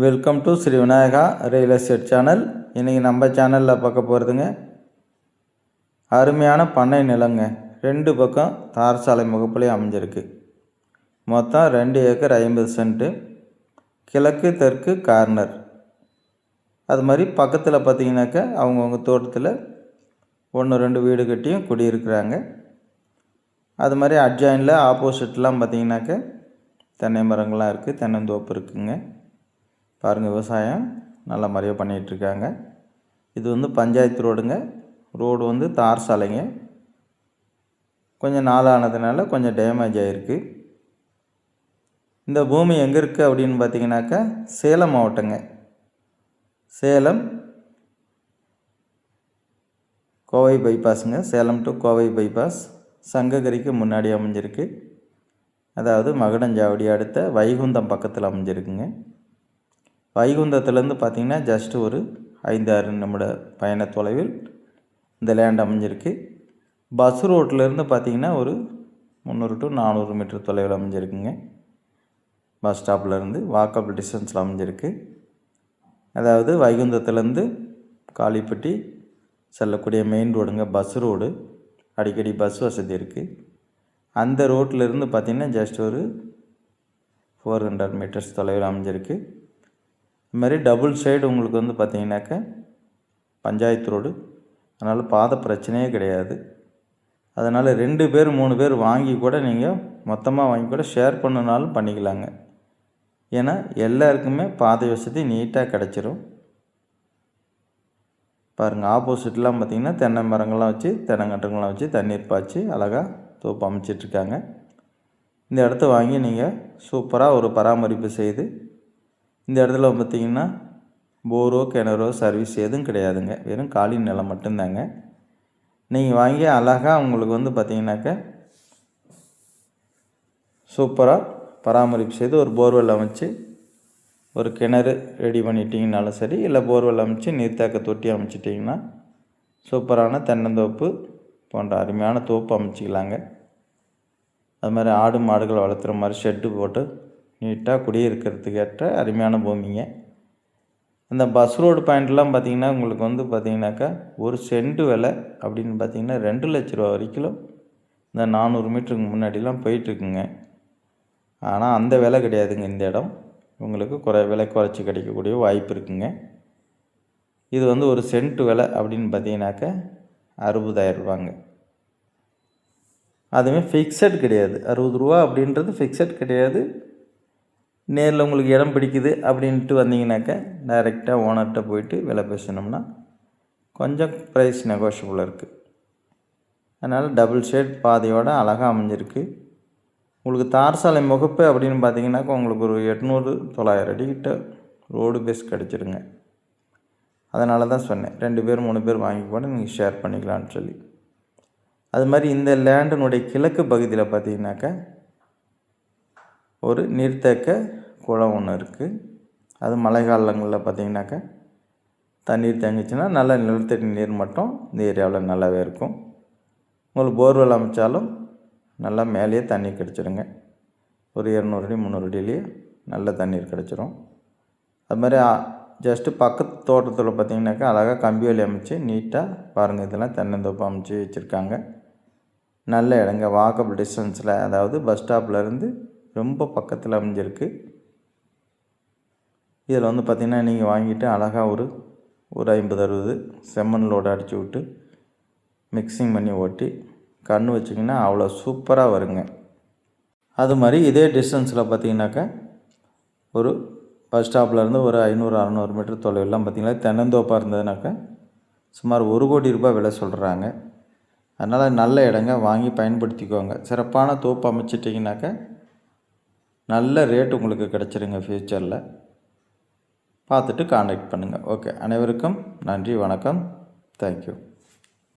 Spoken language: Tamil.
Welcome to Shri Vinayaka real estate channel. இன்றைக்கி நம்ம சேனலில் பார்க்க போகிறதுங்க அருமையான பண்ணை நிலங்க. 2 பக்கம் தார் சாலை முகப்புலேயே அமைஞ்சிருக்கு. மொத்தம் 2 ஏக்கர் 50 சென்ட்டு, கிழக்கு தெற்கு கார்னர். அது மாதிரி பக்கத்தில் பார்த்திங்கனாக்கா அவங்கவுங்க தோட்டத்தில் 1-2 வீடு கட்டியும் குடியிருக்கிறாங்க. அது மாதிரி அட்ஜாயினில் ஆப்போசிட்லாம் பார்த்திங்கனாக்கா தென்னை மரங்கள்லாம் இருக்குது, தென்னந்தோப்பு இருக்குங்க. பாருங்கள், விவசாயம் நல்ல முறையாக பண்ணிகிட்ருக்காங்க. இது வந்து பஞ்சாயத்து ரோடுங்க. ரோடு வந்து தார் சாலைங்க. கொஞ்சம் நாளானதுனால கொஞ்சம் டேமேஜ் ஆகிருக்கு. இந்த பூமி எங்கே இருக்குது அப்படின்னு பார்த்தீங்கன்னாக்கா சேலம் மாவட்டங்க. சேலம் கோவை பைபாஸுங்க. சேலம் டு கோவை பைபாஸ் சங்ககிரிக்கு முன்னாடி அமைஞ்சிருக்கு. அதாவது மகுடஞ்சாவடி அடுத்த வைகுந்தம் பக்கத்தில் அமைஞ்சிருக்குங்க. வைகுந்தத்துலேருந்து பார்த்திங்கன்னா ஜஸ்ட்டு ஒரு 5-6 நிமிட பயண தொலைவில் இந்த லேண்ட் அமைஞ்சிருக்கு. பஸ் ரோட்லேருந்து பார்த்திங்கன்னா ஒரு 300 to 400 மீட்டர் தொலைவில் அமைஞ்சிருக்குங்க. பஸ் ஸ்டாப்லேருந்து வாக்கபிள் டிஸ்டன்ஸில் அமைஞ்சிருக்கு. அதாவது வைகுந்தத்துலேருந்து காளிப்பட்டி செல்லக்கூடிய மெயின் ரோடுங்க, பஸ் ரோடு. அடிக்கடி பஸ் வசதி இருக்குது. அந்த ரோட்டிலேருந்து பார்த்திங்கன்னா ஜஸ்ட் ஒரு 400 மீட்டர்ஸ் தொலைவில் அமைஞ்சிருக்கு. இது மாதிரி டபுள் சைடு உங்களுக்கு வந்து பார்த்திங்கனாக்கா பஞ்சாயத்து ரோடு. அதனால் பாதை பிரச்சனையே கிடையாது. அதனால் 2 பேர் 3 பேர் வாங்கி கூட நீங்கள் மொத்தமாக வாங்கி கூட ஷேர் பண்ணினாலும் பண்ணிக்கலாங்க. ஏன்னா எல்லாருக்குமே பாதை வசதி நீட்டாக கிடச்சிரும். பாருங்கள், ஆப்போசிட்லாம் பார்த்திங்கன்னா தென்னை மரங்கள்லாம் வச்சு, தென்னங்கன்றுங்கள்லாம் வச்சு தண்ணீர் பாய்ச்சி அழகாக தோப்பு அமைச்சிட்ருக்காங்க. இந்த இடத்த வாங்கி நீங்கள் சூப்பராக ஒரு பராமரிப்பு செய்து, இந்த இடத்துல பார்த்திங்கன்னா போரோ கிணறோ சர்வீஸ் எதுவும் கிடையாதுங்க. வெறும் காலி நிலம் மட்டும்தாங்க. நீங்கள் வாங்கி அழகாக உங்களுக்கு வந்து பார்த்திங்கனாக்கா சூப்பராக பராமரிப்பு செய்து ஒரு போர்வெல் அமைச்சு ஒரு கிணறு ரெடி பண்ணிட்டீங்கனாலும் சரி, இல்லை போர்வெல் அமைச்சு நீர்த்தேக்க தொட்டி அமைச்சிட்டிங்கன்னா சூப்பரான தென்னந்தோப்பு போன்ற அருமையான தோப்பு அமைச்சிக்கலாங்க. அது மாதிரி ஆடு மாடுகள் வளர்த்துற மாதிரி ஷெட்டு போட்டு நீட்டாக குடியிருக்கிறதுக்கு ஏற்ற அருமையான பூமிங்க. அந்த பஸ் ரோடு பாயிண்ட்லாம் பார்த்திங்கன்னா உங்களுக்கு வந்து பார்த்திங்கனாக்கா ஒரு சென்ட் விலை அப்படின்னு பார்த்திங்கன்னா 2 லட்ச ரூபா வரைக்கும் இந்த 400 மீட்டருக்கு முன்னாடிலாம் போயிட்டுருக்குங்க. ஆனால் அந்த விலை கிடையாதுங்க. இந்த இடம் உங்களுக்கு விலை குறைச்சி கிடைக்கக்கூடிய வாய்ப்பு இருக்குங்க. இது வந்து ஒரு சென்ட் விலை அப்படின்னு பார்த்திங்கனாக்கா 60,000 ரூபாங்க. அதுவுமே ஃபிக்ஸட் கிடையாது. 60 ரூபா அப்படின்றது ஃபிக்ஸட் கிடையாது. நேரில் உங்களுக்கு இடம் பிடிக்குது அப்படின்ட்டு வந்தீங்கன்னாக்கா டைரெக்டாக ஓனர்கிட்ட போயிட்டு விலை பேசினோம்னா கொஞ்சம் ப்ரைஸ் நெகோஷியபிளாக இருக்குது. அதனால் டபுள் ஷேட் பாதையோடு அழகாக அமைஞ்சிருக்கு. உங்களுக்கு தார் சாலை முகப்பு அப்படின்னு பார்த்தீங்கன்னாக்கா உங்களுக்கு ஒரு 800-900 அடிக்கிட்ட ரோடு பேஸ் கிடச்சிருங்க. அதனால தான் சொன்னேன் 2 பேர் 3 பேர் வாங்கி கூட நீங்கள் ஷேர் பண்ணிக்கலான்னு சொல்லி. அது மாதிரி இந்த லேண்டினுடைய கிழக்கு பகுதியில் பார்த்தீங்கன்னாக்கா ஒரு நீர்த்தேக்க குளம் ஒன்று இருக்குது. அது மழை காலங்களில் பார்த்திங்கனாக்கா தண்ணீர் தேங்கிச்சுன்னா நல்ல நிலத்தடி நீர் மட்டும் இந்த ஏரியாவில் நல்லாவே இருக்கும். உங்களுக்கு போர்வெல் அமைச்சாலும் நல்லா மேலேயே தண்ணி கிடச்சிருங்க. ஒரு 200 அடி 300 அடியிலேயே நல்ல தண்ணீர் கிடச்சிரும். அது மாதிரி ஜஸ்ட்டு பக்கத்து தோட்டத்தில் பார்த்திங்கனாக்கா அழகாக கம்பி வேலி அமைச்சு நீட்டாக பாருங்கள், இதெல்லாம் தென்னந்தோப்பு அமைச்சு வச்சுருக்காங்க. நல்ல இடங்க, வாக்கபிள் டிஸ்டன்ஸில், அதாவது பஸ் ஸ்டாப்லேருந்து ரொம்ப பக்கத்தில் அமைஞ்சிருக்கு. இதில் வந்து பார்த்திங்கன்னா நீங்கள் வாங்கிட்டு அழகாக ஒரு 50-60 செம்மண் லோடு அடித்து விட்டு மிக்சிங் பண்ணி ஓட்டி கன்று வச்சிங்கன்னா அவ்வளோ சூப்பராக வருங்க. அது மாதிரி இதே டிஸ்டன்ஸில் பார்த்திங்கனாக்கா ஒரு பஸ் ஸ்டாப்லேருந்து ஒரு 500-600 மீட்டர் தொலைவெல்லாம் பார்த்திங்கன்னா தென்னந்தோப்பாக இருந்ததுனாக்கா சுமார் 1 கோடி ரூபாய் விலை சொல்கிறாங்க. அதனால் நல்ல இடங்க, வாங்கி பயன்படுத்திக்கோங்க. சிறப்பான தோப்பு அமைச்சிட்டிங்கனாக்கா நல்ல ரேட் உங்களுக்கு கிடச்சிருங்க. ஃப்யூச்சரில் பார்த்துட்டு கான்டாக்ட் பண்ணுங்கள். ஓகே, அனைவருக்கும் நன்றி, வணக்கம், தேங்க்யூ.